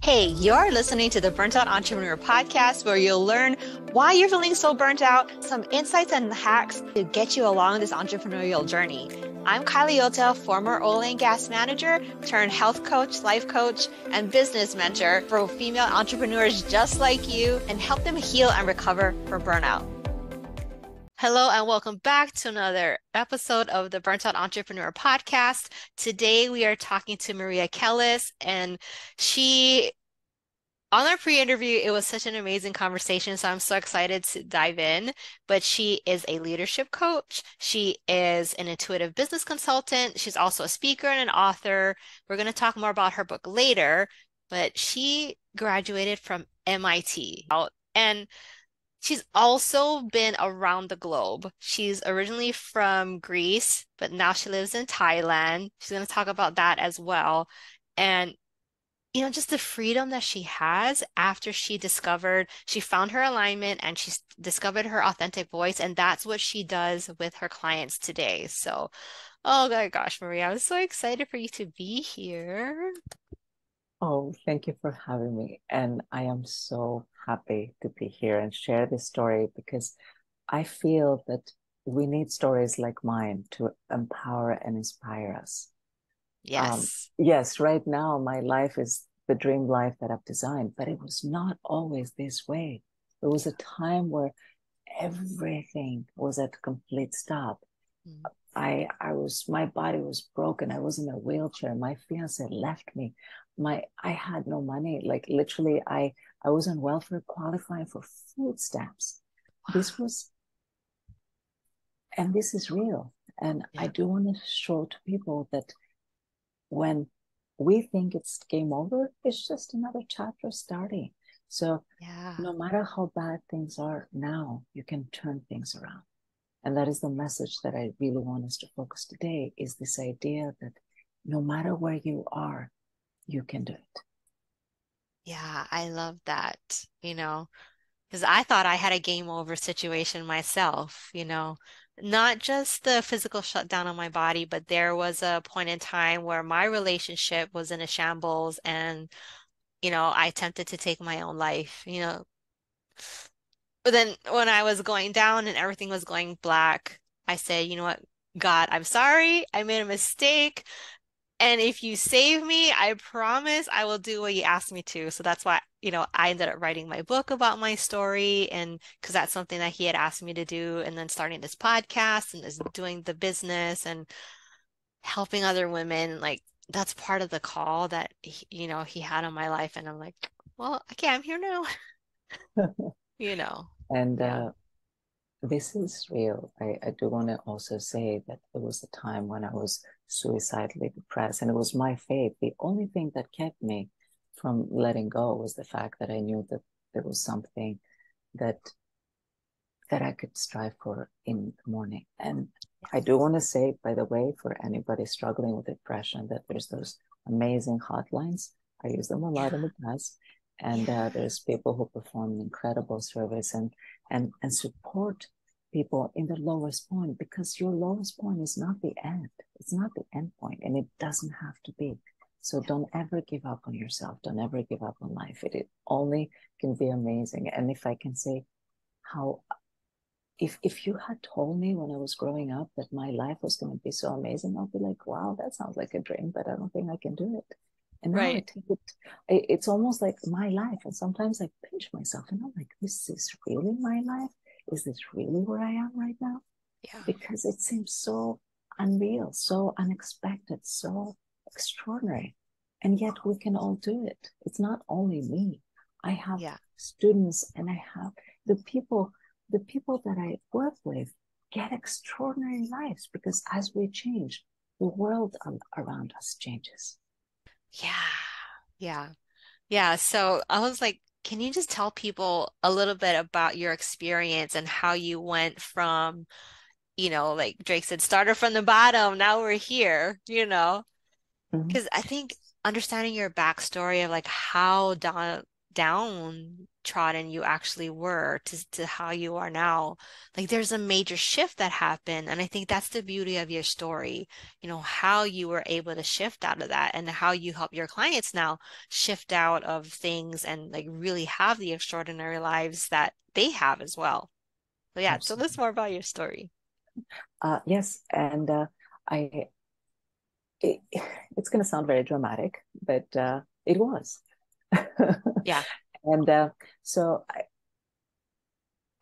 Hey, you're listening to the Burnt Out Entrepreneur podcast, where you'll learn why you're feeling so burnt out, some insights and hacks to get you along this entrepreneurial journey. I'm Kylie Yota, former oil and gas manager turned health coach, life coach, and business mentor for female entrepreneurs just like you and help them heal and recover from burnout. Hello and welcome back to another episode of the Burnt Out Entrepreneur podcast. Today we are talking to Maria Kellis, and on our pre-interview, it was such an amazing conversation, so I'm so excited to dive in. But she is a leadership coach. She is an intuitive business consultant. She's also a speaker and an author. We're going to talk more about her book later, but she graduated from MIT. And she's also been around the globe. She's originally from Greece, but now she lives in Thailand. She's going to talk about that as well. And just the freedom that she has after she found her alignment and she discovered her authentic voice. And that's what she does with her clients today. So, oh my gosh, Maria, I'm so excited for you to be here. Oh, thank you for having me. And I am so happy to be here and share this story because I feel that we need stories like mine to empower and inspire us. Yes. Yes, right now my life is the dream life that I've designed, but it was not always this way. There was a time where everything was at a complete stop. Mm. My body was broken. I was in a wheelchair. My fiance left me. I had no money. Like literally, I was on welfare qualifying for food stamps. This was, and this is real. And Yeah. I do want to show to people that when we think it's game over, it's just another chapter starting. So Yeah. no matter how bad things are now, you can turn things around. And that is the message that I really want us to focus today, is this idea that no matter where you are, you can do it. Yeah, I love that, because I thought I had a game over situation myself, not just the physical shutdown on my body, but there was a point in time where my relationship was in a shambles and, I attempted to take my own life. But then when I was going down and everything was going black, I said, you know what, God, I'm sorry. I made a mistake. And if you save me, I promise I will do what you asked me to. So that's why, I ended up writing my book about my story, and because that's something that he had asked me to do, and then starting this podcast and just doing the business and helping other women. Like that's part of the call that he had on my life. And I'm like, well, okay, I'm here now, you know. And Yeah. this is real. I do want to also say that there was a time when I was suicidally depressed, and it was my faith. The only thing that kept me from letting go was the fact that I knew that there was something that I could strive for in the morning. And I Yes. do want to say, by the way, for anybody struggling with depression, that there's those amazing hotlines. I use them a lot in Yeah. the past. And Yeah. there's people who perform incredible service and support people in the lowest point, because your lowest point is not the end. It's not the end point, and it doesn't have to be. So don't ever give up on yourself. Don't ever give up on life. It only can be amazing. And if I can say how, if you had told me when I was growing up that my life was going to be so amazing, I'll be like, wow, that sounds like a dream, but I don't think I can do it. And now I Right. take it's almost like my life. And sometimes I pinch myself and I'm like, this is really my life? Is this really where I am right now? Yeah. Because it seems so unreal, so unexpected, so extraordinary. And yet we can all do it. It's not only me. I have Yeah. students, and I have the people, the people that I work with get extraordinary lives, because as we change, the world around us changes. Yeah. Yeah. Yeah. So I was like, can you just tell people a little bit about your experience and how you went from, like Drake said, started from the bottom, now we're here? Mhm. Because I think understanding your backstory of like how down downtrodden you actually were to how you are now. Like there's a major shift that happened. And I think that's the beauty of your story, how you were able to shift out of that and how you help your clients now shift out of things and like really have the extraordinary lives that they have as well. So yeah, tell us Absolutely. more about your story. Yes, and I it, it's going to sound very dramatic, but it was. Yeah. And so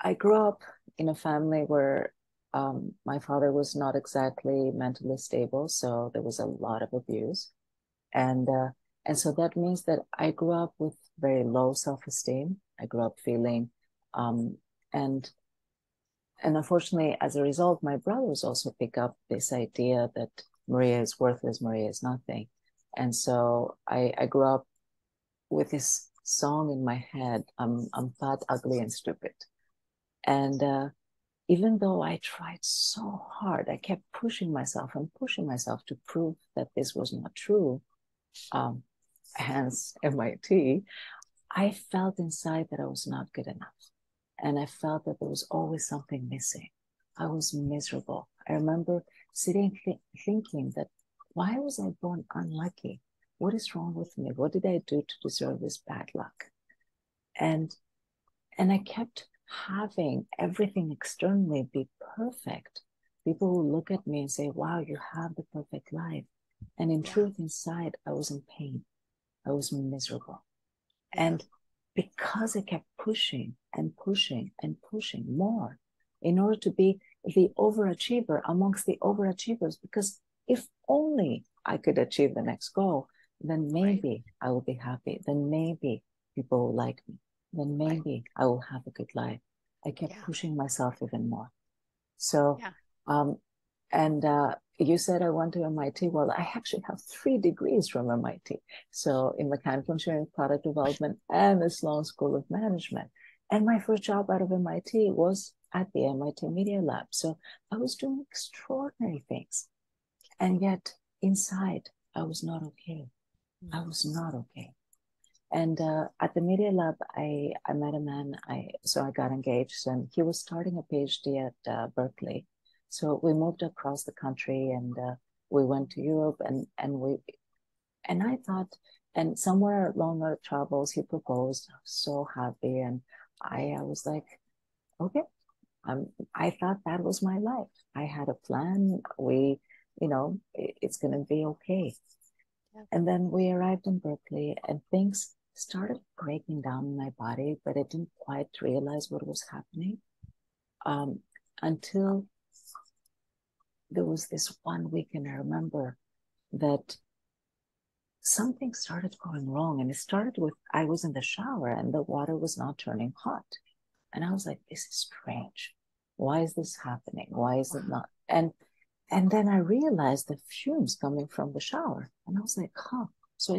I grew up in a family where my father was not exactly mentally stable, so there was a lot of abuse, and uh, and so that means that I grew up with very low self-esteem. I grew up feeling, um, and and unfortunately, as a result, my brothers also pick up this idea that Maria is worthless, Maria is nothing, and so I grew up with this song in my head, I'm fat, ugly, and stupid, and even though I tried so hard, I kept pushing myself and pushing myself to prove that this was not true, um, hence MIT, I felt inside that I was not good enough. And I felt that there was always something missing. I was miserable. I remember sitting thinking that why was I born unlucky? What is wrong with me? What did I do to deserve this bad luck? And and I kept having everything externally be perfect. People would look at me and say, wow, you have the perfect life. And in Yeah. truth, inside, I was in pain. I was miserable. Yeah. And because I kept pushing and pushing and pushing more in order to be the overachiever amongst the overachievers, because if only I could achieve the next goal, then Right. maybe I will be happy. Then maybe people will like me. Then Right. maybe I will have a good life. I kept Yeah. pushing myself even more. So, Yeah. um, and you said I went to MIT. Well, I actually have 3 degrees from MIT. So, in mechanical engineering, product development, and the Sloan School of Management. And my first job out of MIT was at the MIT Media Lab. So, I was doing extraordinary things. And yet, inside, I was not okay. I Mm. was not okay. And at the Media Lab, I met a man. So I got engaged, and he was starting a PhD at Berkeley. So we moved across the country, and we went to Europe, and I thought, and somewhere along our travels, he proposed. I was so happy, and I was like, okay. I thought that was my life. I had a plan. It's going to be okay. Yeah. And then we arrived in Berkeley and things started breaking down in my body, but I didn't quite realize what was happening um, until there was this one weekend. I remember that something started going wrong. And it started with I was in the shower and the water was not turning hot. And I was like, this is strange. Why is this happening? Why is it Wow. not? And then I realized the fumes coming from the shower. And I was like, huh. So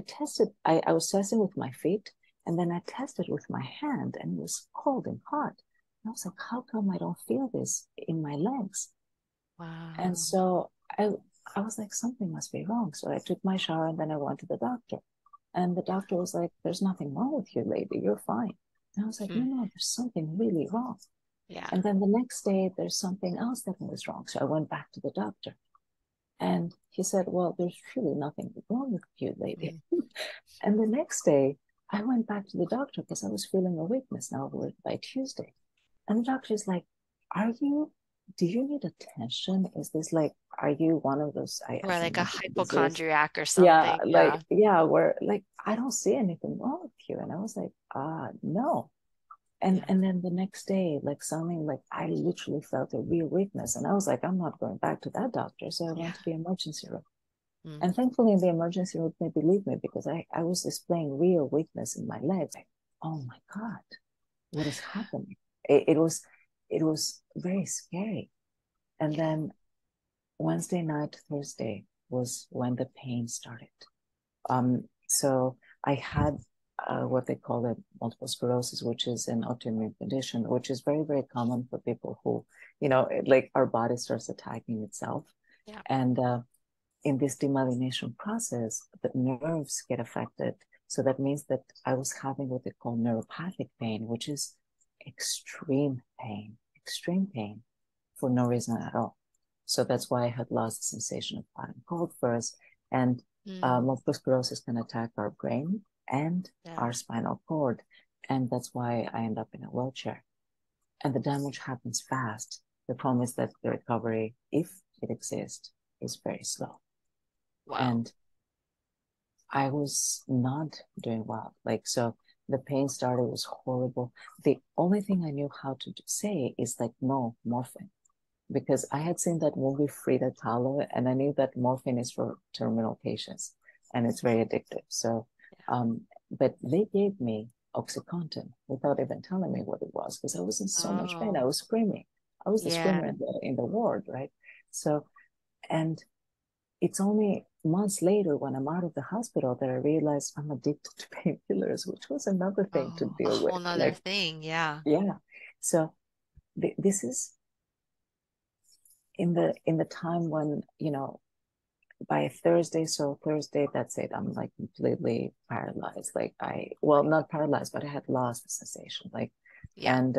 I was testing with my feet, and then I tested with my hand, and it was cold and hot. And I was like, how come I don't feel this in my legs? And Wow. so I was like, something must be wrong. So I took my shower and then I went to the doctor. And the Yeah. doctor was like, there's nothing wrong with you, lady. You're fine. And I was like, Hmm. no, there's something really wrong. Yeah. And then the next day, there's something else that was wrong. So I went back to the doctor. And he said, well, there's really nothing wrong with you, lady. Mm. And the next day, I went back to the doctor because I was feeling a weakness now by Tuesday. And the doctor is like, do you need attention? Is this like, are you one of those, I Or can't like a remember the disease. hypochondriac or Yeah, something. like, Yeah. yeah, where like, I don't see anything wrong with you. And I was like, no. And Yeah. and then the next day, like something like I literally felt a real weakness. And I was like, I'm not going back to that doctor. So I Yeah. went to the emergency room. Mm. And thankfully, in the emergency room, they believed me because I was displaying real weakness in my legs. Like, oh my God, what is happening? It was very scary. And Yeah. then Wednesday night, Thursday was when the pain started. So I had what they call it multiple sclerosis, which is an autoimmune condition, which is very, very common for people who, like our body starts attacking itself. Yeah. And in this demyelination process, the nerves get affected. So that means that I was having what they call neuropathic pain, which is extreme pain for no reason at all. So that's why I had lost the sensation of hot and cold first. And Mm, multiple sclerosis can attack our brain and yeah. our spinal cord. And that's why I end up in a wheelchair. And the damage happens fast. The problem is that the recovery, if it exists, is very slow. Wow. And I was not doing well. Like, so the pain started, was horrible. The only thing I knew how to say is like, no, morphine. Because I had seen that movie Frida Kahlo, and I knew that morphine is for terminal patients and it's very addictive. So, Yeah. but they gave me OxyContin without even telling me what it was because I was in so much pain. I Oh, was screaming. I was the yeah. screamer in the ward, right? So, and it's only months later when I'm out of the hospital that I realized I'm addicted to painkillers, which was another thing to Oh, a deal with. whole nother Like, thing. Yeah. yeah. So this is in the time when, by Thursday, so Thursday, that's it. I'm like completely paralyzed. Like well, Right. not paralyzed, but I had lost the sensation. Like, Yeah. and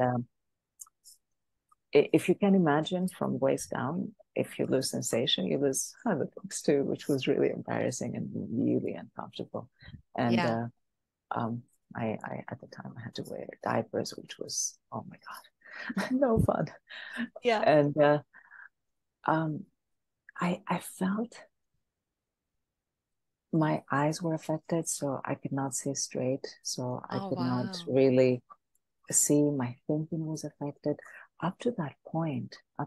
if you can imagine from waist down, if you lose sensation, you lose other things too, which was really embarrassing and really uncomfortable. And Yeah. um, I at the time I had to wear diapers, which was oh my god, no fun. Yeah. And um, I felt my eyes were affected, so I could not see straight. So I Oh, could not wow. really see. My thinking was affected. Up to that point, I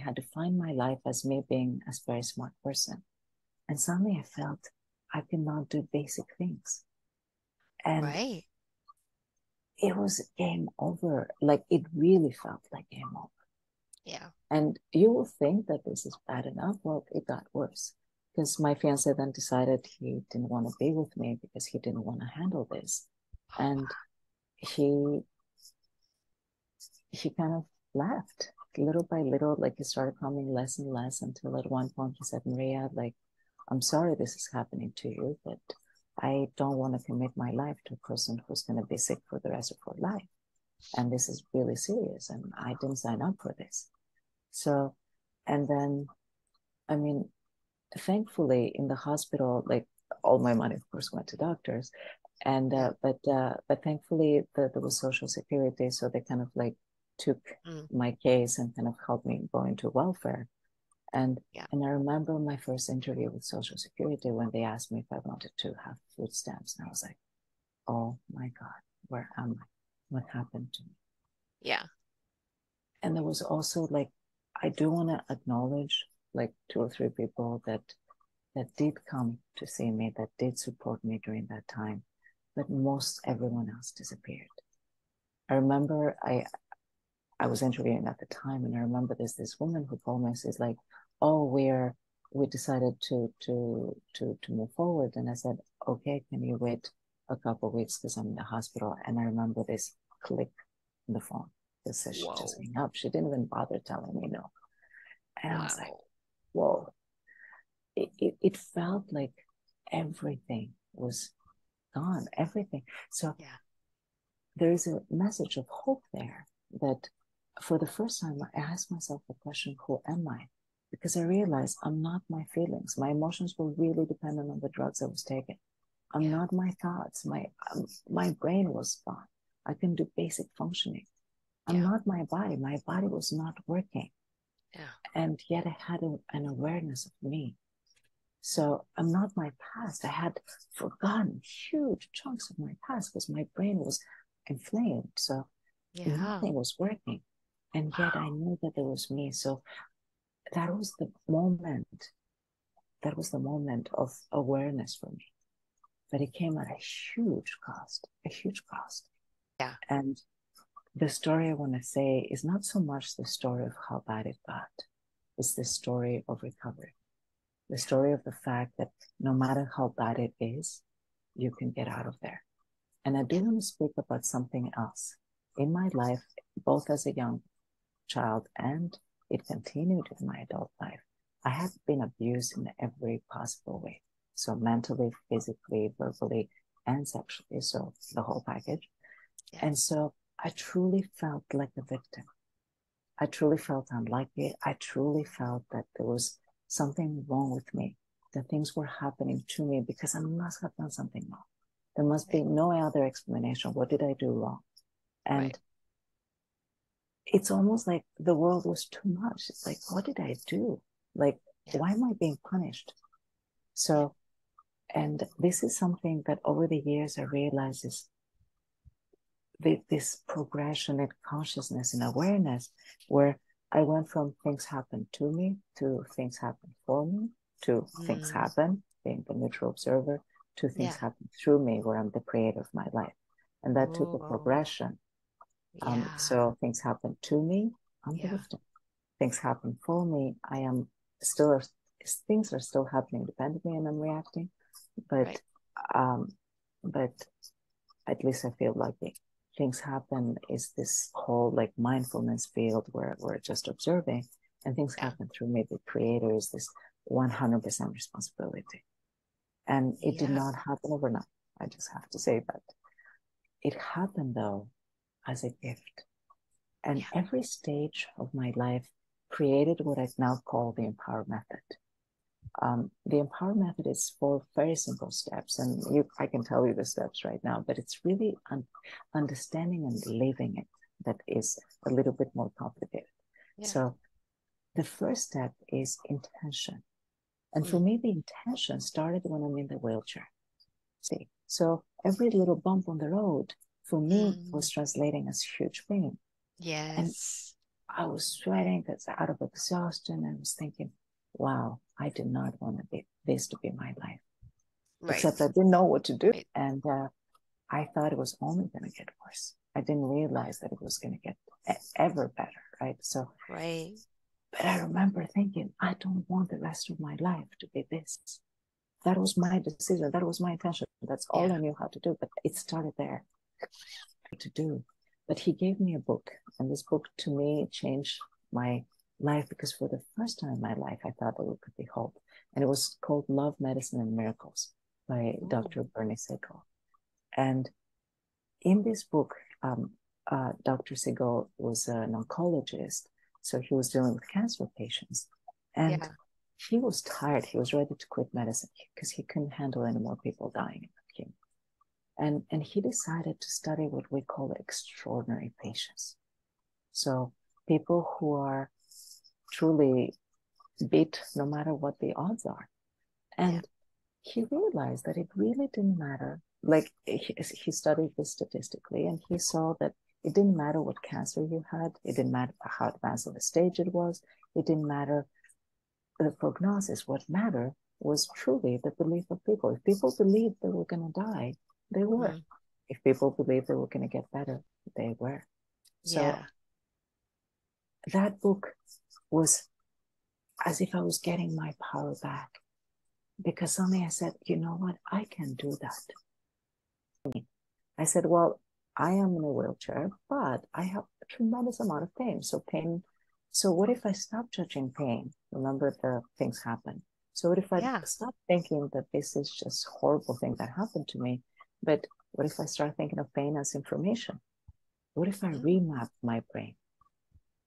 had to find my life as me being a very smart person. And suddenly I felt I could not do basic things. And Right. it was game over. Like it really felt like game over. Yeah. And you will think that this is bad enough. Well, it got worse because my fiance then decided he didn't want to be with me because he didn't want to handle this. Oh, And he he kind of left little by little, like he started coming less and less until at one point he said, Maria, like, I'm sorry this is happening to you, but I don't want to commit my life to a person who's going to be sick for the rest of her life. And this is really serious. And I didn't sign up for this. So, and then, I mean, thankfully in the hospital, like all my money, of course, went to doctors. And, yeah. but thankfully there was social security. So they kind of like took Mm, my case and kind of helped me go into welfare. And, yeah. and I remember my first interview with social security when they asked me if I wanted to have food stamps. And I was like, oh my God, where am I? What happened to me? Yeah. And there was also like, I do want to acknowledge like two or three people that did come to see me, that did support me during that time, but most everyone else disappeared. I remember I was interviewing at the time, and I remember there's this woman who called me and says like, "Oh, we decided to move forward," and I said, "Okay, can you wait a couple of weeks because I'm in the hospital?" And I remember this click on the phone. This says she just Whoa. hung up. She didn't even bother telling me no, and I was like, Wow. "Whoa!" It felt like everything was gone, everything. So Yeah. there is a message of hope there that for the first time I asked myself the question, who am I? Because I realized I'm not my feelings. My emotions were really dependent on the drugs I was taking. I'm Yeah. not my thoughts. My brain was fine. I can do basic functioning. I'm Yeah. not my body. My body was not working. Yeah. And yet I had an awareness of me. So I'm not my past. I had forgotten huge chunks of my past because my brain was inflamed. So Yeah. nothing was working. And yet I Wow. knew that it was me. So that was the moment. That was the moment of awareness for me. But it came at a huge cost. Yeah. And the story I want to say is not so much the story of how bad it got, it's the story of recovery, the story of the fact that no matter how bad it is, you can get out of there. And I do Yeah. want to speak about something else. In my life, both as a young child and it continued in my adult life, I have been abused in every possible way. So mentally, physically, verbally, and sexually, so the whole package. Yeah. And so I truly felt like a victim. I truly felt unlucky. I truly felt that there was something wrong with me, that things were happening to me because I must have done something wrong. There must be Right. no other explanation. What did I do wrong? Right. And it's almost like the world was too much. It's like, what did I do? Like, Yeah. why am I being punished? Yeah. So, and this is something that over the years I realized is this progression in consciousness and awareness, where I went from things happen to me to things happen for me to things Mm. happen, being the neutral observer, to things Yeah. happen through me, where I'm the creator of my life. And that took a Oh, progression. yeah. So things happen to me, I'm the Yeah. victim. Things happen for me, I am still, things are still happening independently and I'm reacting. But, Right. um, but at least I feel like things happen is this whole like mindfulness field where we're just observing and things Yeah. happen through me. The creator is this 100% responsibility. And it did Yeah. not happen overnight. I just have to say that. It happened though as a gift. And Yeah. every stage of my life created what I now call the Empower Method. The Empower Method is 4 very simple steps, and I can tell you the steps right now, but it's really understanding and living it that is a little bit more complicated. Yeah. So the first step is intention. And for Mm. me, the intention started when I'm in the wheelchair. See, so every little bump on the road for me Mm. was translating as huge pain. And Yes. I was sweating because out of exhaustion. I was thinking, wow, I did not want this to be my life. Right. Except I didn't know what to do. Right. And I thought it was only going to get worse. I didn't realize that it was going to get ever better, right? So, Right. but I remember thinking, I don't want the rest of my life to be this. That was my decision. That was my intention. That's all Yeah. I knew how to do. But it started there to do. But he gave me a book, and this book to me changed my life because for the first time in my life, I thought that it could be hope. And it was called Love, Medicine, and Miracles by Ooh. Dr. Bernie Siegel. And in this book, Dr. Siegel was an oncologist, so he was dealing with cancer patients. And Yeah. he was tired. He was ready to quit medicine because he couldn't handle any more people dying. And he decided to study what we call extraordinary patients. So people who are truly beat no matter what the odds are. Yeah. And he realized that it really didn't matter. Like he studied this statistically and he saw that it didn't matter what cancer you had. It didn't matter how advanced of a stage it was. It didn't matter the prognosis. What mattered was truly the belief of people. If people believed they were going to die, they were. Mm. If people believed they were going to get better, they were. So Yeah. that book was as if I was getting my power back because suddenly I said, you know what? I can do that. I said, well, I am in a wheelchair, but I have a tremendous amount of pain. So pain. So what if I stop judging pain? Remember the things happen. So what if I Yeah. stop thinking that this is just horrible thing that happened to me? But what if I start thinking of pain as information? What if I Mm. remap my brain?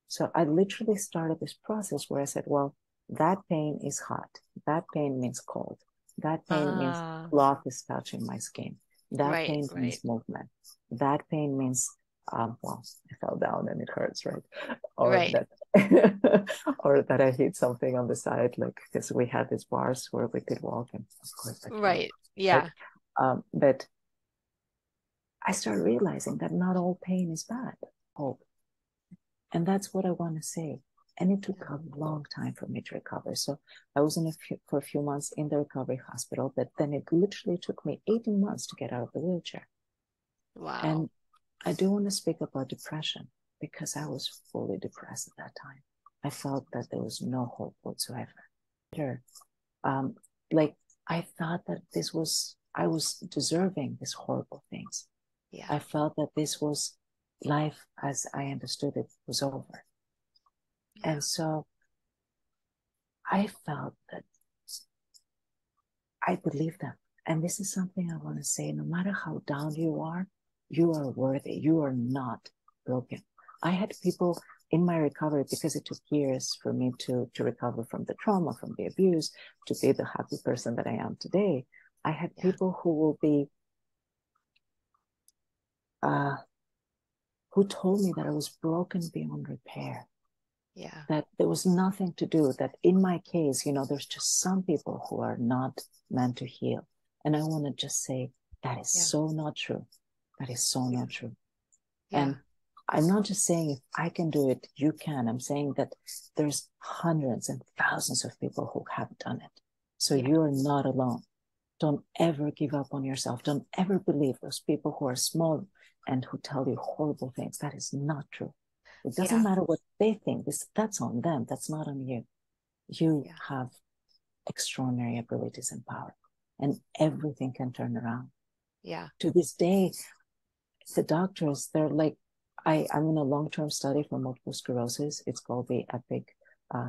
So I literally started this process where I said, well, that pain is hot. That pain means cold. That pain means Ah. cloth is touching my skin. That Right. pain Right. means movement. That pain means, well, I fell down and it hurts, right? Or Right. that, or that I hit something on the side, like because we had these bars where we could walk, and of course I fell, Right. right? Yeah. But I started realizing that not all pain is bad. Oh, and that's what I want to say. And it took Yeah. a long time for me to recover. So I was for a few months in the recovery hospital, but then it literally took me 18 months to get out of the wheelchair. Wow. And I do want to speak about depression because I was fully depressed at that time. I felt that there was no hope whatsoever. Um, like I thought that I was deserving these horrible things. Yeah. I felt that this was life as I understood it was over. Yeah. And so I felt that I believed them. And this is something I want to say, no matter how down you are worthy. You are not broken. I had people in my recovery, because it took years for me to recover from the trauma, from the abuse, to be the happy person that I am today. I had Yeah. people who will be, who told me that I was broken beyond repair, Yeah. that there was nothing to do, that in my case, there's just some people who are not meant to heal. And I want to just say that is Yeah. so not true. That is so Yeah. not true. Yeah. And I'm not just saying if I can do it, you can. I'm saying that there's hundreds and thousands of people who have done it. So Yeah. you're not alone. Don't ever give up on yourself. Don't ever believe those people who are small and who tell you horrible things. That is not true. It doesn't Yeah. matter what they think. That's on them. That's not on you. You Yeah. have extraordinary abilities and power, and everything can turn around. Yeah. To this day, the doctors, they're like, I'm in a long-term study for multiple sclerosis. It's called the EPIC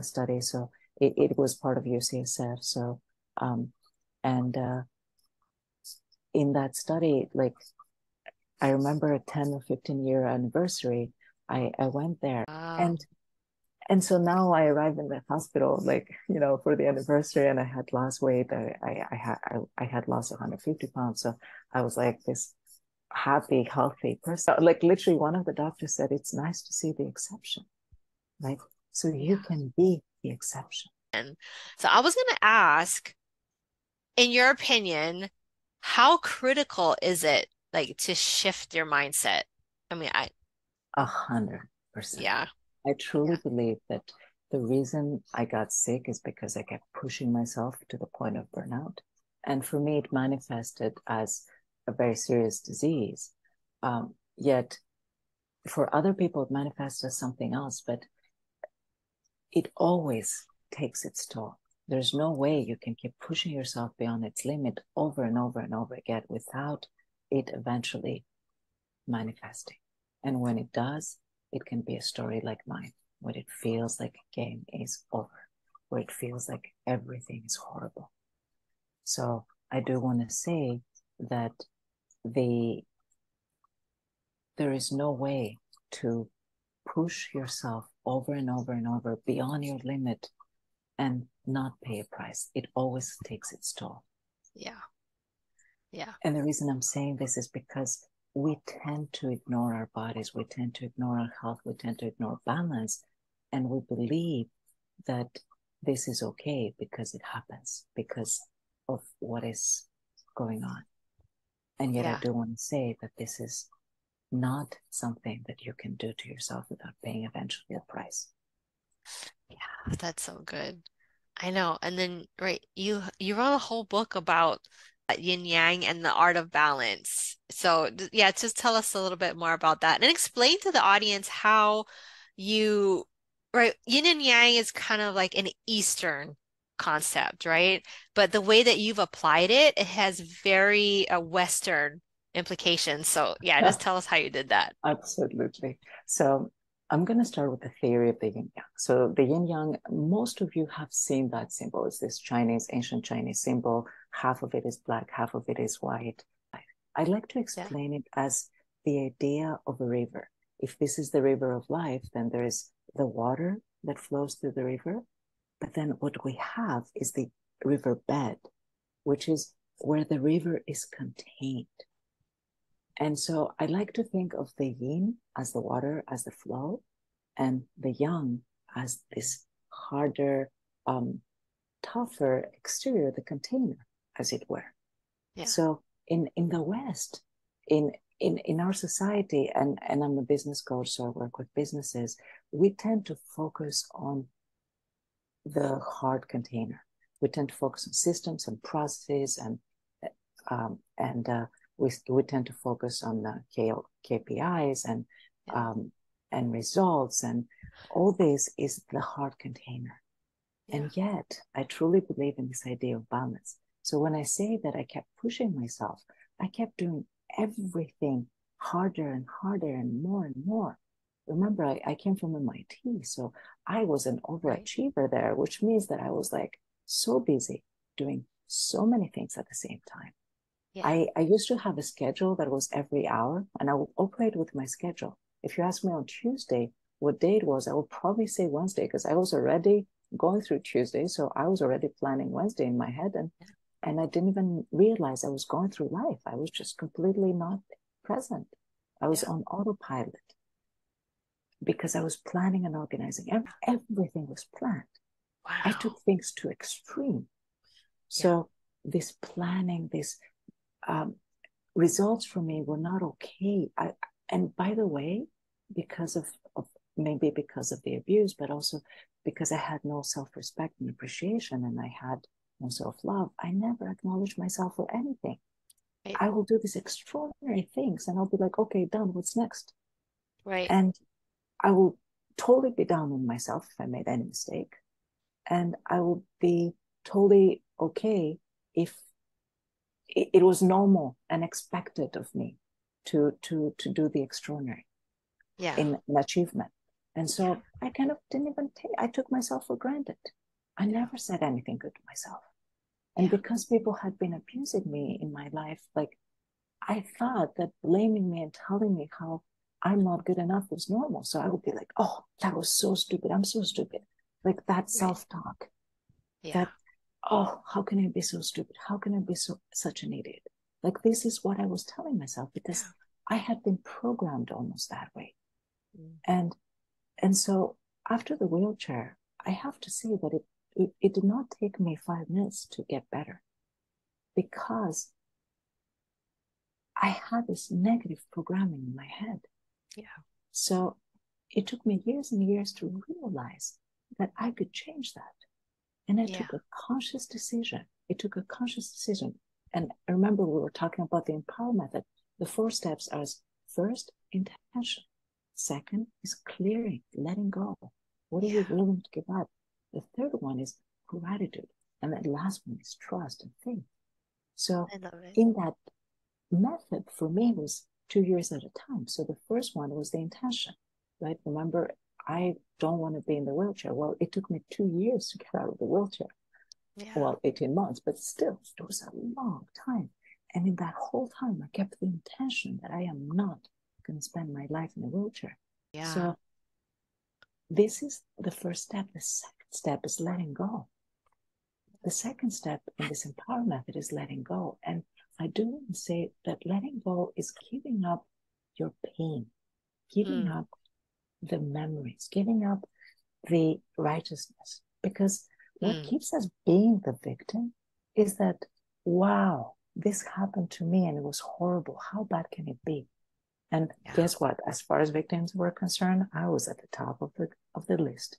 study. So it was part of UCSF. So, and in that study, like, I remember a 10 or 15-year anniversary, I went there. Wow. And so now I arrived in the hospital, like, for the anniversary, and I had lost weight. I had lost 150 pounds. So I was like this happy, healthy person. Like literally one of the doctors said, it's nice to see the exception, right? So you Yeah. can be the exception. So I was going to ask, in your opinion, how critical is it like to shift your mindset? I mean, 100%. yeah. I truly Yeah. believe that the reason I got sick is because I kept pushing myself to the point of burnout. And for me, it manifested as a very serious disease. Yet for other people, it manifests as something else, but it always takes its toll. There's no way you can keep pushing yourself beyond its limit over and over and over again without it eventually manifesting. And when it does, it can be a story like mine, when it feels like a game is over, where it feels like everything is horrible. So I do want to say that the there is no way to push yourself over and over and over beyond your limit and not pay a price. It always takes its toll. Yeah. Yeah. And the reason I'm saying this is because we tend to ignore our bodies, we tend to ignore our health, we tend to ignore balance, and we believe that this is okay because it happens, because of what is going on. And yet, I Yeah. do want to say that this is not something that you can do to yourself without paying eventually a price. Yeah. That's so good. I know. And then, right, you wrote a whole book about yin yang and the art of balance. So, yeah, just tell us a little bit more about that and explain to the audience how you, right, yin and yang is kind of like an Eastern concept, right? But the way that you've applied it, it has very Western implications. So, yeah, just tell us how you did that. Absolutely. So I'm going to start with the theory of the yin yang. So the yin yang, most of you have seen that symbol. It's this Chinese, ancient Chinese symbol. Half of it is black, half of it is white. I'd like to Yeah. explain it as the idea of a river. If this is the river of life, then there is the water that flows through the river. But then what we have is the river bed, which is where the river is contained. And so I like to think of the yin as the water, as the flow, and the yang as this harder, um, tougher exterior, the container, as it were. Yeah. So in the West, in our society, and I'm a business coach, so I work with businesses, we tend to focus on the hard container. We tend to focus on systems and processes, and we tend to focus on the KPIs Yeah. and results, and all this is the hard container. Yeah. And yet, I truly believe in this idea of balance. So when I say that I kept pushing myself, I kept doing everything harder and harder and more and more. Remember, I came from MIT, so I was an Right. overachiever there, which means that I was like so busy doing so many things at the same time. Yeah. I used to have a schedule that was every hour, and I would operate with my schedule. If you ask me on Tuesday what day it was, I would probably say Wednesday because I was already going through Tuesday. So I was already planning Wednesday in my head, and I didn't even realize I was going through life. I was just completely not present. I was Yeah. on autopilot because I was planning and organizing. Everything was planned. I Wow. took things to extreme. Yeah. So this planning, this um, results for me were not okay. And by the way, because of maybe because of the abuse, but also because I had no self-respect and appreciation, and I had no self-love, I never acknowledged myself for anything. Right. I will do these extraordinary things and I'll be like, okay, done, what's next? Right. And I will totally be down on myself if I made any mistake. And I will be totally okay if it was normal and expected of me to do the extraordinary Yeah. in achievement. And Yeah. so I kind of didn't even take, I took myself for granted. I Yeah. never said anything good to myself. And Yeah. because people had been abusing me in my life, like I thought that blaming me and telling me how I'm not good enough was normal. So I would be like, oh, that was so stupid. I'm so stupid. Like that Right. self-talk Yeah. that, oh, how can I be so stupid? How can I be such an idiot? Like this is what I was telling myself because Yeah. I had been programmed almost that way. Mm. And and so after the wheelchair, I have to say that it did not take me 5 minutes to get better because I had this negative programming in my head. Yeah. So it took me years and years to realize that I could change that. And I Yeah. took a conscious decision. It took a conscious decision. And I remember we were talking about the Empower method. The 4 steps are first, intention. Second is clearing, letting go. What are you Yeah. willing to give up? The third one is gratitude. And the last one is trust and faith. So I love it. in that method for me was 2 years at a time. So the first one was the intention, right? Remember, I don't want to be in the wheelchair. Well, it took me 2 years to get out of the wheelchair. Yeah. Well, 18 months, but still, it was a long time. And in that whole time, I kept the intention that I am not going to spend my life in a wheelchair. Yeah. So this is the first step. The second step is letting go. The second step in this empower method is letting go. And I do want to say that letting go is giving up your pain, giving Mm. up the memories, giving up the righteousness. Because what Mm. keeps us being the victim is that, wow, this happened to me and it was horrible. How bad can it be? And Yeah. guess what? As far as victims were concerned, I was at the top of the list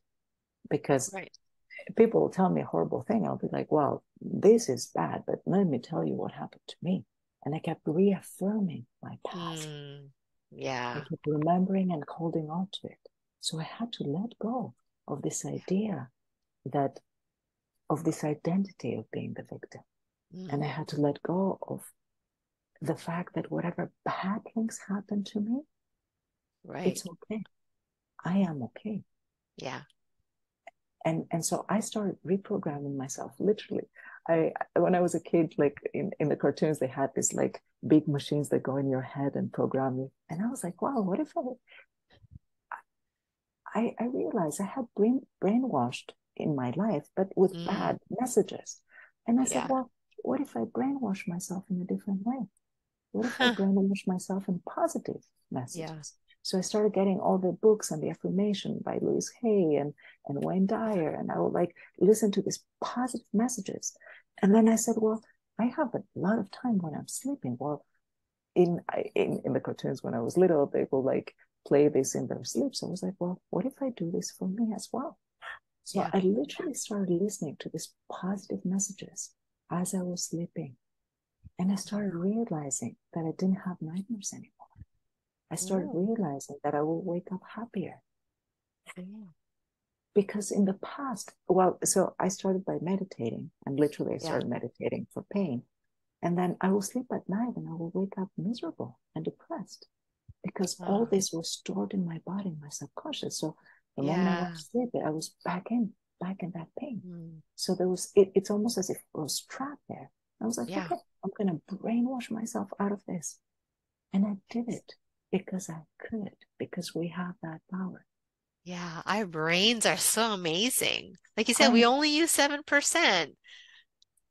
because Right. people will tell me a horrible thing. I'll be like, well, this is bad, but let me tell you what happened to me. And I kept reaffirming my past. Mm. I Yeah. kept remembering and holding on to it. So I had to let go of this idea that of this identity of being the victim. And I Mm. had to let go of the fact that whatever bad things happen to me, Right. it's okay. I am okay. Yeah. And so I started reprogramming myself literally. I when I was a kid, like in the cartoons, they had this like big machines that go in your head and program you. And I was like, wow, what if I realized I had brainwashed in my life, but with Mm. bad messages. And I said, Yeah. well, what if I brainwash myself in a different way? What if I brainwash myself in positive Yeah. messages? So I started getting all the books and the affirmation by Louise Hay and Wayne Yeah. Dyer, and I would like listen to these positive messages. And then I said, well, I have a lot of time when I'm sleeping. Well, in the cartoons when I was little, they will like play this in their sleep. So I was like, well, what if I do this for me as well? So Yeah. I literally started listening to these positive messages as I was sleeping. And I started realizing that I didn't have nightmares anymore. I started Mm. realizing that I will wake up happier. Mm. Because in the past, well, so I started by meditating, and literally I Yeah. started meditating for pain. And then I will sleep at night and I will wake up miserable and depressed because all Oh. this was stored in my body, in my subconscious. So the moment I went Yeah. to sleep, I was back in that pain. Mm. So there was, it's almost as if it was trapped there. I was like, Yeah. okay, I'm going to brainwash myself out of this. And I did it because I could, because we have that power. Yeah, our brains are so amazing. Like you said, I we only use 7%.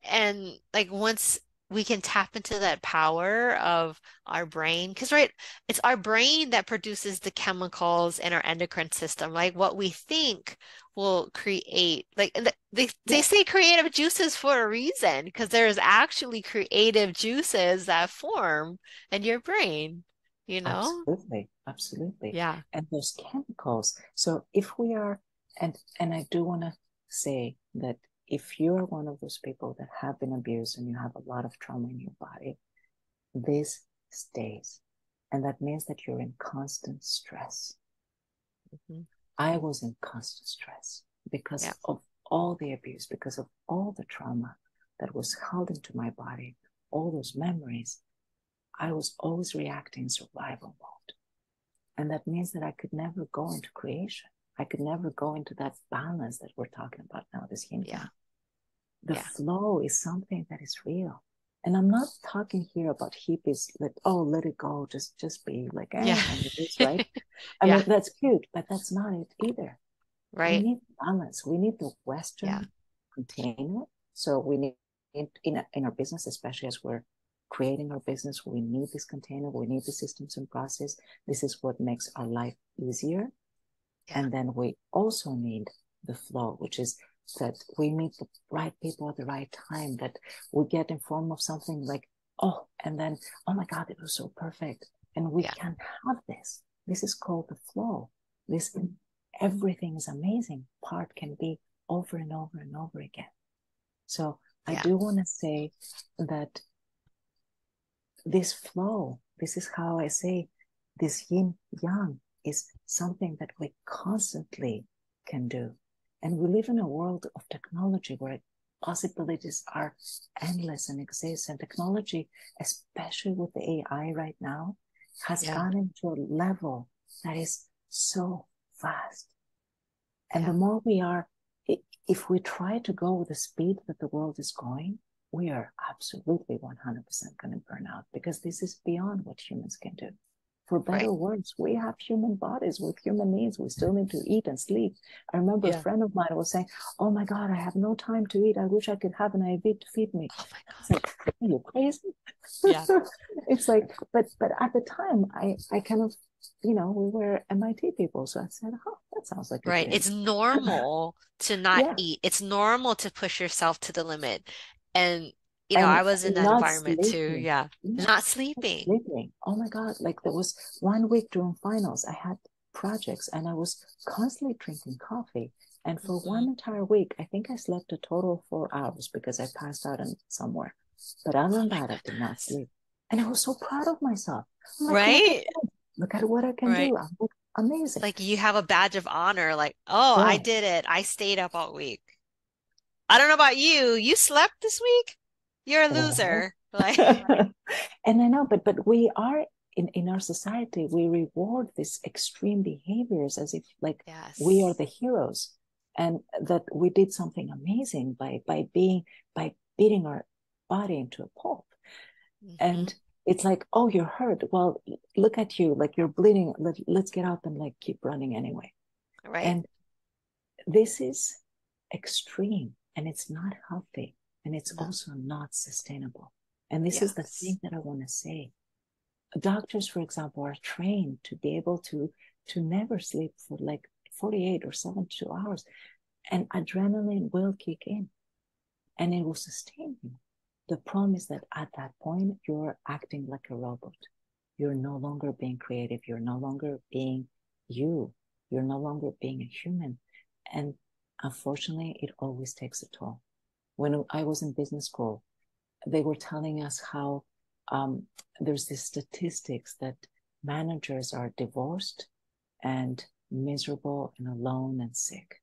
And like once we can tap into that power of our brain, because right, it's our brain that produces the chemicals in our endocrine system. Like what we think will create, like they Yeah, say creative juices for a reason, because there's actually creative juices that form in your brain, you know? absolutely, absolutely. Yeah. And those chemicals. So if we are, and I do want to say that if you're one of those people that have been abused and you have a lot of trauma in your body, this stays. And that means that you're in constant stress. Mhm. I was in constant stress Yeah. because of all the abuse, because of all the trauma that was held into my body, all those memories. I was always reacting survival mode. And that means that I could never go into creation. I could never go into that balance that we're talking about now, this yin Yeah. yang. The Yeah. flow is something that is real. And I'm not talking here about hippies like, oh, let it go, just be like, Yeah. and it is, right? I Yeah. mean, that's cute, but that's not it either. We Right. need balance. We need the Yeah. Western container. So we need in our business, especially as we're creating our business, we need this container. We need the systems and process. This is what makes our life easier. Yeah. And then we also need the flow, which is that we meet the right people at the right time, that we get informed of something like, oh, and then, oh my God, it was so perfect. And we Yeah. can have this. This is called the flow. This everything is amazing. Part can be over and over and over again. So I Yeah. do want to say that this flow, this is how I say this yin yang is something that we constantly can do. And we live in a world of technology where possibilities are endless and exist. And technology, especially with the AI right now, has Yeah. gotten to a level that is so fast. And the Yeah. more we are, if we try to go with the speed that the world is going, we are absolutely 100% going to burn out because this is beyond what humans can do. For better Right. or worse, we have human bodies with human needs. We still need to eat and sleep. I remember a Yeah. friend of mine was saying, oh my God, I have no time to eat. I wish I could have an IV to feed me. Oh my It's like, gosh. are you crazy? Yeah. It's like, but at the time, I kind of, we were MIT people. So I said, oh, that sounds like a Right. good It's idea. normal to not Yeah. eat. It's normal to push yourself to the limit. And, And I was in that not environment too. sleeping. Yeah. Yeah, Not not sleeping. sleeping. Oh my God. Like there was 1 week during finals, I had projects and I was constantly drinking coffee. And for Hmm. one entire week, I think I slept a total of 4 hours because I passed out in somewhere. But other Oh than my that, I did not goodness. sleep. And I was so proud of myself. I'm like, look at Right? that. Look at what I can Right. do. I'm like, amazing. Like you have a badge of honor, like, oh, I Yeah. did it. I stayed up all week. I don't know about you. You slept this week? You're a Well, loser. Like, and I know, but we are in our society, we reward these extreme behaviors as if like we are yes. the heroes and that we did something amazing by beating our body into a pulp. Hmm. And it's like, oh, you're hurt. Well, look at you, like you're bleeding. Let's get up and like keep running anyway. Right. And this is extreme and it's not healthy and it's No. also not sustainable. And this is the Yes. thing that I want to say. Doctors, for example, are trained to be able to never sleep for like 48 or 72 hours, and adrenaline will kick in and it will sustain you. The problem is that at that point, you're acting like a robot. You're no longer being creative. You're no longer being you. You're no longer being a human. And unfortunately, it always takes a toll. When I was in business school, they were telling us how there's this statistics that managers are divorced and miserable and alone and sick.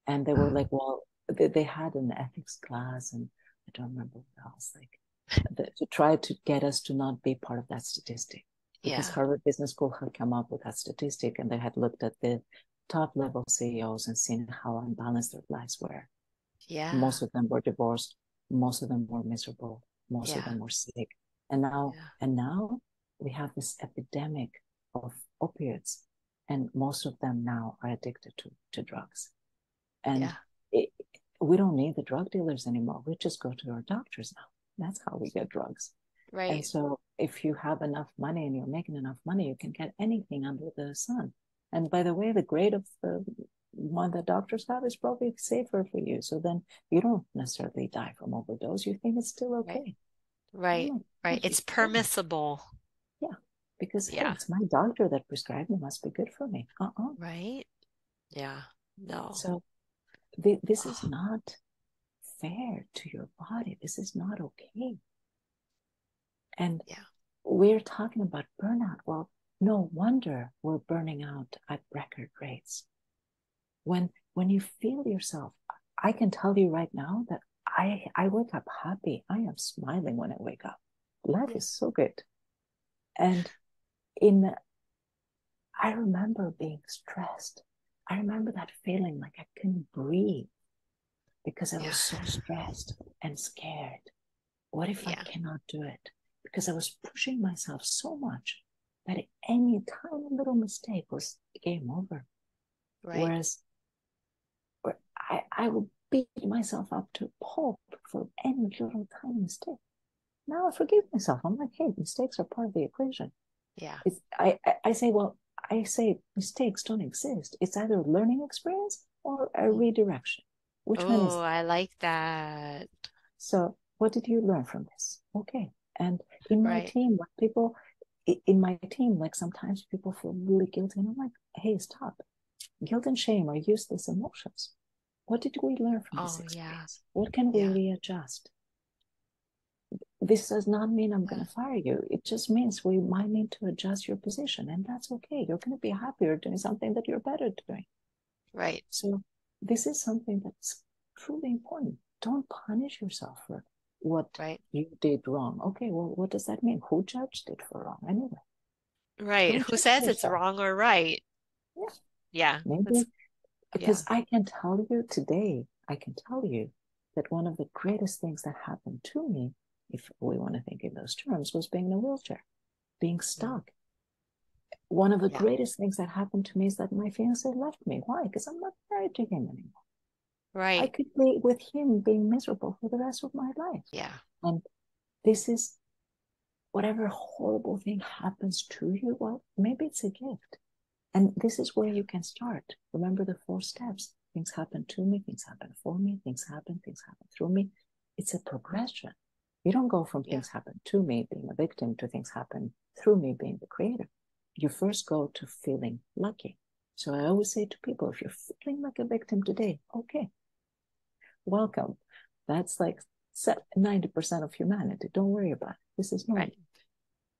And they were like, well, they had an ethics class and I don't remember what else, like to try to get us to not be part of that statistic because Yeah. Harvard Business School had come up with that statistic and they had looked at the top level CEOs and seen how unbalanced their lives were. Yeah. Most of them were divorced, most of them were miserable, Most of Yeah. them were sick. And now, Yeah. and now we have this epidemic of opiates, and most of them now are addicted to drugs. And Yeah. it, we don't need the drug dealers anymore. We just go to our doctors now. That's how we get drugs. And Right. so if you have enough money and you're making enough money, you can get anything under the sun. And by the way, the grade of the one that doctors have is probably safer for you. So then you don't necessarily die from overdose. You think it's still Right. okay. I'm Right. like, Right. oh, It's yeah, permissible. yeah. Because hey, Yeah. it's my doctor that prescribed me, must be good for me. Right. Yeah. No. So this is Oh, not fair to your body. This is not okay. And yeah. we're talking about burnout. Well, no wonder we're burning out at record rates. When you feel yourself, I can tell you right now that I wake up happy. I am smiling when I wake up. Life Yeah. is so good. And in I remember being stressed. I remember that feeling like I couldn't breathe because I Yeah. was so stressed and scared. What if I Yeah. cannot do it? Because I was pushing myself so much that any tiny little mistake was game over. Right. Whereas I would beat myself up to pulp for any little tiny mistake. Now I forgive myself. I'm like, hey, mistakes are part of the equation. Yeah. I say, well, I say mistakes don't exist. It's either a learning experience or a Mm. redirection. Which one is Oh, it? I like that. So, what did you learn from this? Okay. And in my Right. team, like people in my team, like sometimes people feel really guilty, and I'm like, hey, stop. Guilt and shame are useless emotions. What did we learn from this Oh, yeah. experience? What can we Yeah. readjust? This does not mean I'm going Yeah. to fire you. It just means we might need to adjust your position, and that's okay. You're going to be happier doing something that you're better doing. Right. So, this is something that's truly important. Don't punish yourself for what Right. you did wrong. Okay, well, what does that mean? Who judged it for wrong anyway? Right. Don't Who judge says it's yourself. wrong or right? Yeah, Yeah. maybe That's, because yeah. I can tell you today, I can tell you that one of the greatest things that happened to me, if we want to think in those terms, was being in a wheelchair, being Mm. stuck. One of the Yeah. greatest things that happened to me is that my fiance left me. Why? Because I'm not married to him anymore. I Right. could be with him being miserable for the rest of my life. Yeah. And this is whatever horrible thing happens to you, well, maybe it's a gift. And this is where Yeah. you can start. Remember the 4 steps. Things happen to me, things happen for me, things happen through me. It's a progression. You don't go from Yeah. things happen to me being a victim to things happen through me being the creator. You first go to feeling lucky. So I always say to people, if you're feeling like a victim today, okay, welcome. That's like 90% of humanity. Don't worry about it. This is Right. normal.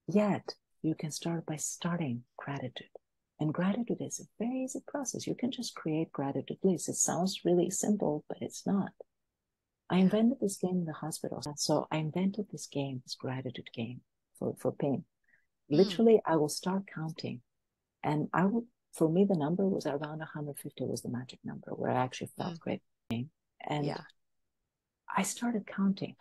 Yet you can start by starting gratitude. And gratitude is a very easy process. You can just create gratitude lists. It sounds really simple, but it's not. I Yeah. invented this game in the hospital. So I invented this game, this gratitude game for pain. Mm. Literally, I will start counting. And I will, for me, the number was around 150 was the magic number where I actually Mm. felt great. And Yeah. I started counting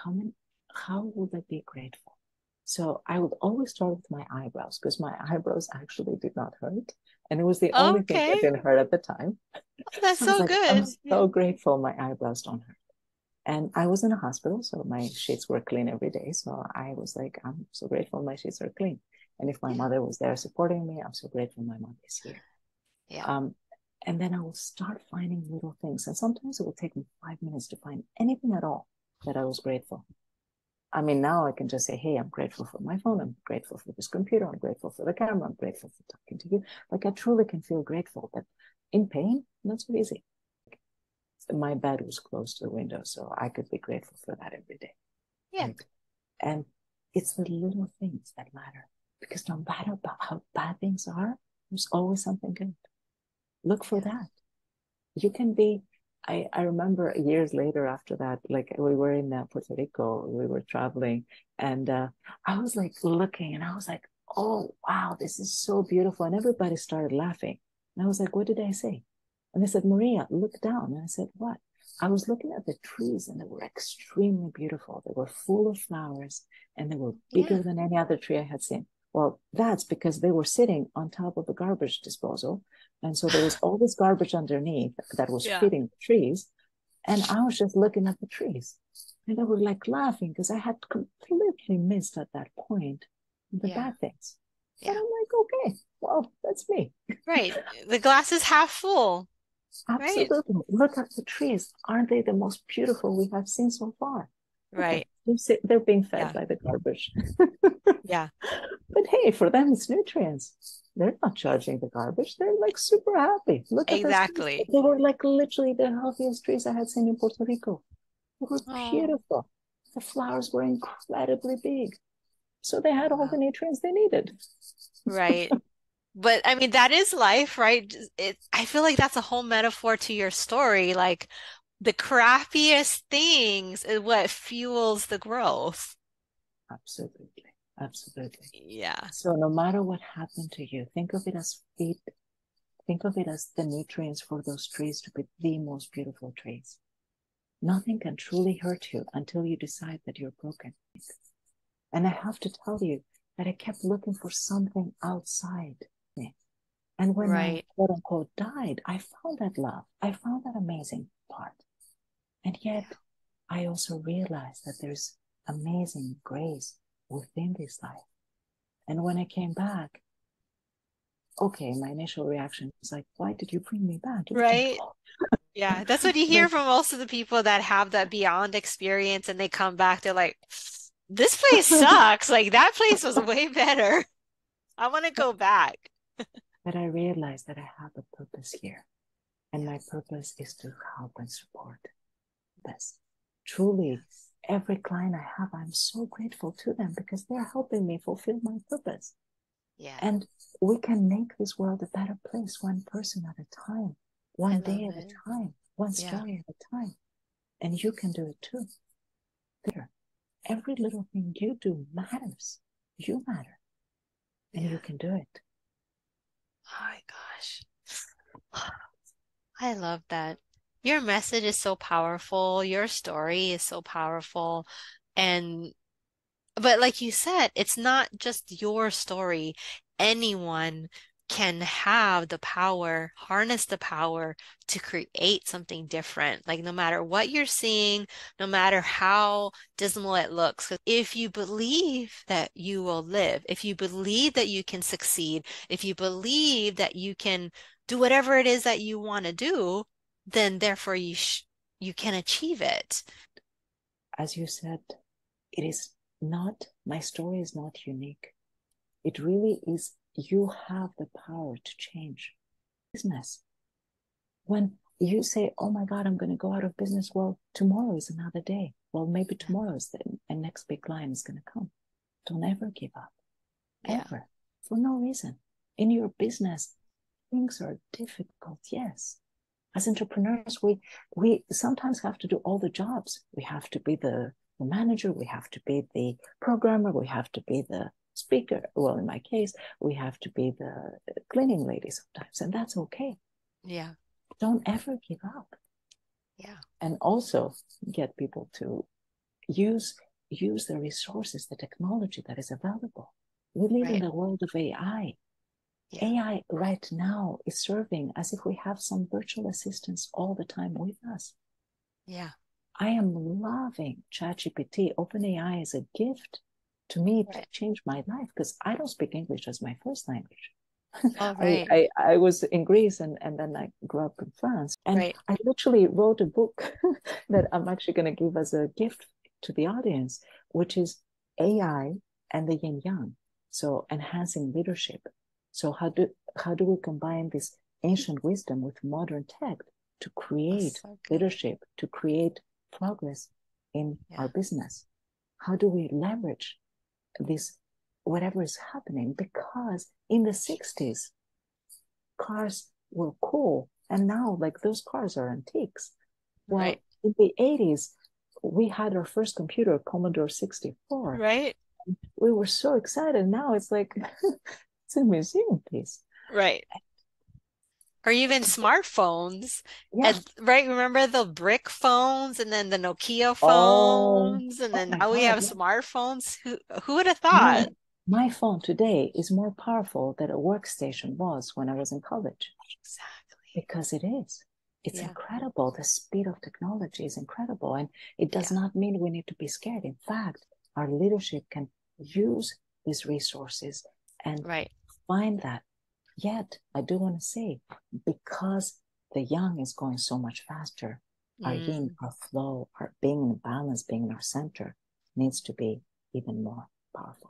how would I be grateful? So I would always start with my eyebrows because my eyebrows actually did not hurt. And it was the only thing that Okay. didn't hurt at the time. Oh, that's So I was so like, I'm good. Yeah. so grateful my eyebrows don't hurt. And I was in a hospital, so my sheets were clean every day. So I was like, I'm so grateful my sheets are clean. And if my Yeah. mother was there supporting me, I'm so grateful my mom is here. Yeah. Um, and then I will start finding little things. And sometimes it will take me 5 minutes to find anything at all that I was grateful. I mean, now I can just say, hey, I'm grateful for my phone. I'm grateful for this computer. I'm grateful for the camera. I'm grateful for talking to you. Like I truly can feel grateful, but in pain, not so easy. My bed was close to the window, so I could be grateful for that every day. Yeah. Right. And it's the little things that matter because no matter how bad things are, there's always something good. Look for Yeah. that. You can be I remember years later after that, like we were in Puerto Rico, we were traveling, and I was like looking, and I was like, "Oh wow, this is so beautiful!" And everybody started laughing, and I was like, "What did I say?" And they said, "Maria, look down." And I said, "What?" I was looking at the trees and they were extremely beautiful. They were full of flowers and they were Yeah. bigger than any other tree I had seen. Well, that's because they were sitting on top of the garbage disposal. And so there was all this garbage underneath that was Yeah. feeding the trees. And I was just looking at the trees. And they were like laughing because I had completely missed at that point the Yeah. bad things. And Yeah. I'm like, okay, well, that's me. Right. The glass is half full, right? Absolutely. Look at the trees. Aren't they the most beautiful we have seen so far? Okay, Right. they're being fed Yeah. by the garbage. Yeah. But hey, for them, it's nutrients. They're not charging the garbage. They're like super happy. Look at those trees. Exactly. They were like literally the healthiest trees I had seen in Puerto Rico. They were Oh, beautiful. The flowers were incredibly big. So they had all the wow. nutrients they needed. Right. But I mean, that is life, right? I feel like that's a whole metaphor to your story. Like the crappiest things is what fuels the growth. Absolutely. Absolutely. Yeah. So no matter what happened to you, think of it as feed. Think of it as the nutrients for those trees to be the most beautiful trees. Nothing can truly hurt you until you decide that you're broken. And I have to tell you that I kept looking for something outside me. And when I Right. quote unquote died, I found that love. I found that amazing part. And Yeah. yet I also realized that there's amazing grace within this life. And when I came back, okay, my initial reaction was like, why did you bring me back? You can Right. go. Yeah. That's what you hear But from most of the people that have that beyond experience and they come back, they're like, this place sucks. Like that place was way better. I want to go back. but I realized that I have a purpose here. And my Yes. purpose is to help and support this. Truly, Yes. every client I have, I'm so grateful to them because they're helping me fulfill my purpose. Yeah. And we can make this world a better place, one person at a time, I one day love at a it. time, one Yeah. story at a time. And you can do it too. There, every little thing you do matters. You matter, and Yeah. you can do it. Oh my gosh. I love that. Your message is so powerful. Your story is so powerful. And but like you said, it's not just your story. Anyone can have the power, harness the power to create something different. Like no matter what you're seeing, no matter how dismal it looks, 'cause if you believe that you will live, if you believe that you can succeed, if you believe that you can do whatever it is that you want to do, then therefore you can achieve it. As you said, it is not, my story is not unique. It really is, you have the power to change business. When you say, oh my God, I'm going to go out of business, well, tomorrow is another day. Well, maybe tomorrow is the next big client is going to come. Don't ever give up, Yeah. ever, for no reason. In your business, things are difficult, yes. As entrepreneurs, we sometimes have to do all the jobs. We have to be the manager, we have to be the programmer, we have to be the speaker. Well, in my case, we have to be the cleaning lady sometimes, and that's okay. Yeah. Don't ever give up. Yeah. And also get people to use use the resources, the technology that is available. We live in Right. the world of AI. Yeah. AI right now is serving as if we have some virtual assistants all the time with us. Yeah. I am loving ChatGPT. OpenAI is a gift to me to Right. change my life because I don't speak English as my first language. Oh, right. I was in Greece and then I grew up in France. And Right. I literally wrote a book that I'm actually going to give as a gift to the audience, which is AI and the yin yang. So enhancing leadership. So how do we combine this ancient wisdom with modern tech to Oh, create so good. leadership, to create progress in our Yeah. business? How do we leverage this whatever is happening? Because in the 60s, cars were cool. And now, like, those cars are antiques. Right. Well, in the 80s, we had our first computer, Commodore 64. Right. We were so excited. Now it's like, it's a museum piece. Right. or even smartphones. Yeah. And right, remember the brick phones and then the Nokia Oh, phones, and oh then my now we God. have Yeah. smartphones. Who would have thought? My my phone today is more powerful than a workstation was when I was in college. Exactly. Because it is. It's Yeah. incredible. The speed of technology is incredible. And it does Yeah. not mean we need to be scared. In fact, our leadership can use these resources and Right. find that. Yet, I do want to say, because the young is going so much faster, our yin, Mm, our flow, our being in balance, being in our center needs to be even more powerful.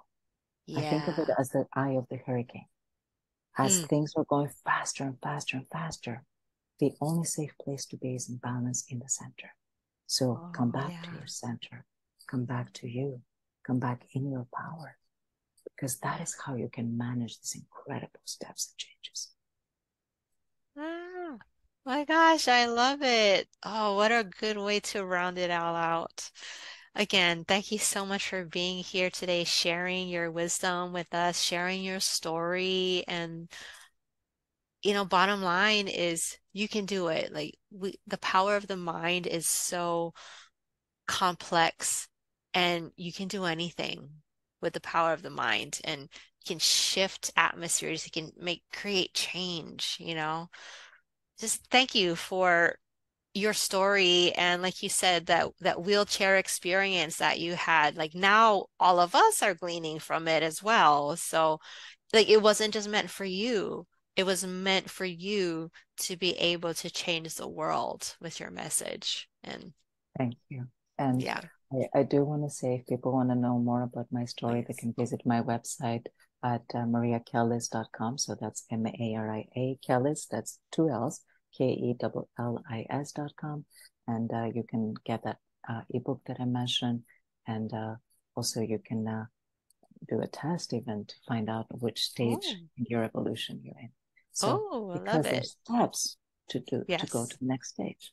I think of it yeah. as the eye of the hurricane. As Mm. things are going faster and faster and faster, the only safe place to be is in balance in the center. So come Oh, back to yeah. your center, come back to you, come back in your power, because that Yeah. is how you can manage these incredible steps and changes. Ah, my gosh, I love it. Oh, what a good way to round it all out. Again, thank you so much for being here today, sharing your wisdom with us, sharing your story. And, bottom line is you can do it. Like the power of the mind is so complex, and you can do anything with the power of the mind, and you can shift atmospheres, you can create change. Just thank you for your story, and like you said, that wheelchair experience that you had, like now all of us are gleaning from it as well. So like it wasn't just meant for you. It was meant for you to be able to change the world with your message. And Thank you. And yeah, I do want to say if people want to know more about my story, they please. can visit my website at mariakellis.com. So that's Maria Kellis, that's two L's, KELLIS.com. And you can get that ebook that I mentioned. And also you can do a test even to find out which Oh, stage in your evolution you're in. So oh, I love because it. there's steps to go to Yes. the next stage.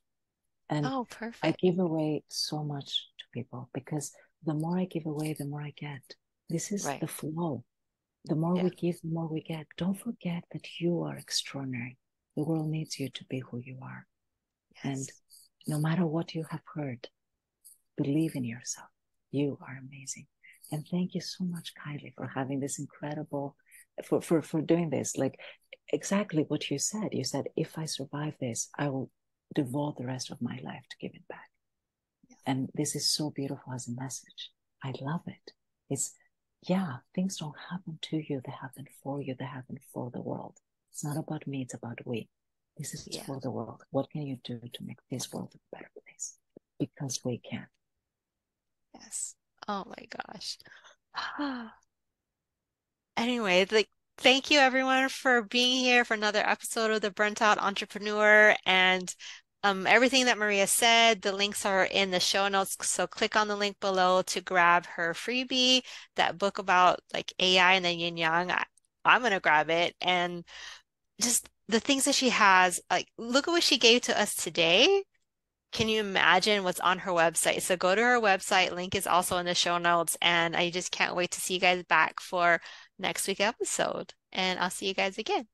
And Oh, I perfect. give away so much to people because the more I give away, the more I get. This is Right. the flow. The more Yeah. we give, the more we get. Don't forget that you are extraordinary. The world needs you to be who you are. And Yes. no matter what you have heard, believe in yourself. You are amazing. And thank you so much, Kylie, for having this incredible, for doing this. Like exactly what you said. You said, if I survive this, I will devote the rest of my life to give it back. And this is so beautiful as a message. I love it. It's, yeah, things don't happen to you, they happen for you, they happen for the world. It's not about me, it's about we. This is Yeah. for the world. What can you do to make this world a better place? Because we can. Yes. Oh my gosh. Anyway, like thank you everyone for being here for another episode of the Burnt Out Entrepreneur, and everything that Maria said, the links are in the show notes. So click on the link below to grab her freebie, that book about like AI and the yin yang. I'm gonna grab it, and just the things that she has, like look at what she gave to us today. Can you imagine what's on her website? So go to her website. Link is also in the show notes. And I just can't wait to see you guys back for next week's episode. And I'll see you guys again.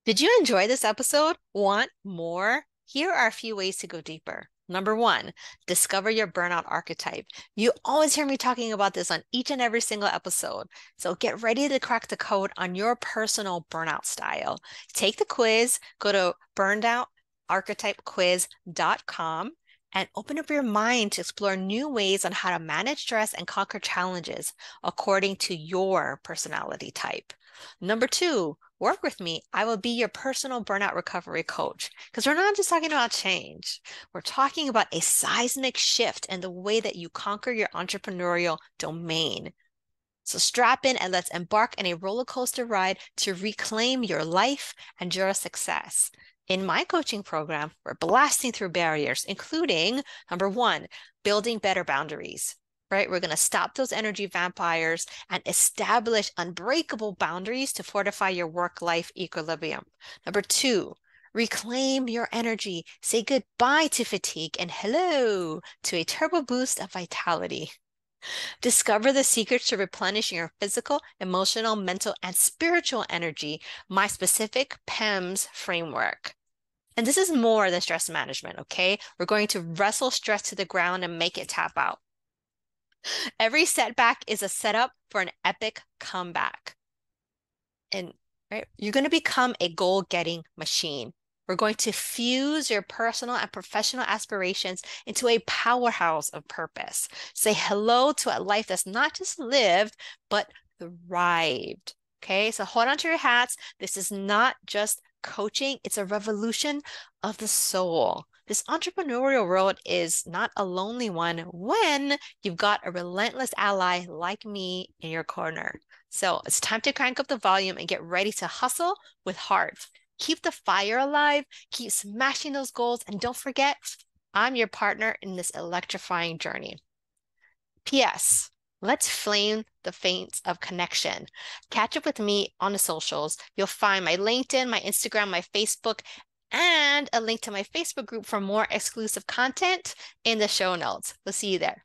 Did you enjoy this episode? Want more? Here are a few ways to go deeper. Number one, discover your burnout archetype. You always hear me talking about this on each and every single episode. So get ready to crack the code on your personal burnout style. Take the quiz, go to burnoutarchetypequiz.com and open up your mind to explore new ways on how to manage stress and conquer challenges according to your personality type. Number two, work with me. I will be your personal burnout recovery coach because we're not just talking about change. We're talking about a seismic shift in the way that you conquer your entrepreneurial domain. So strap in and let's embark on a roller coaster ride to reclaim your life and your success. In my coaching program, we're blasting through barriers, including number one, building better boundaries. Right? We're going to stop those energy vampires and establish unbreakable boundaries to fortify your work-life equilibrium. Number two, reclaim your energy. Say goodbye to fatigue and hello to a turbo boost of vitality. Discover the secrets to replenishing your physical, emotional, mental, and spiritual energy, my specific PEMS framework. And this is more than stress management, okay? We're going to wrestle stress to the ground and make it tap out. Every setback is a setup for an epic comeback. And right, you're going to become a goal-getting machine. We're going to fuse your personal and professional aspirations into a powerhouse of purpose. Say hello to a life that's not just lived, but thrived. Okay, so hold on to your hats. This is not just coaching, it's a revolution of the soul. This entrepreneurial world is not a lonely one when you've got a relentless ally like me in your corner. So it's time to crank up the volume and get ready to hustle with heart. Keep the fire alive, keep smashing those goals, and don't forget, I'm your partner in this electrifying journey. P.S. Let's flame the flames of connection. Catch up with me on the socials. You'll find my LinkedIn, my Instagram, my Facebook, and a link to my Facebook group for more exclusive content in the show notes. We'll see you there.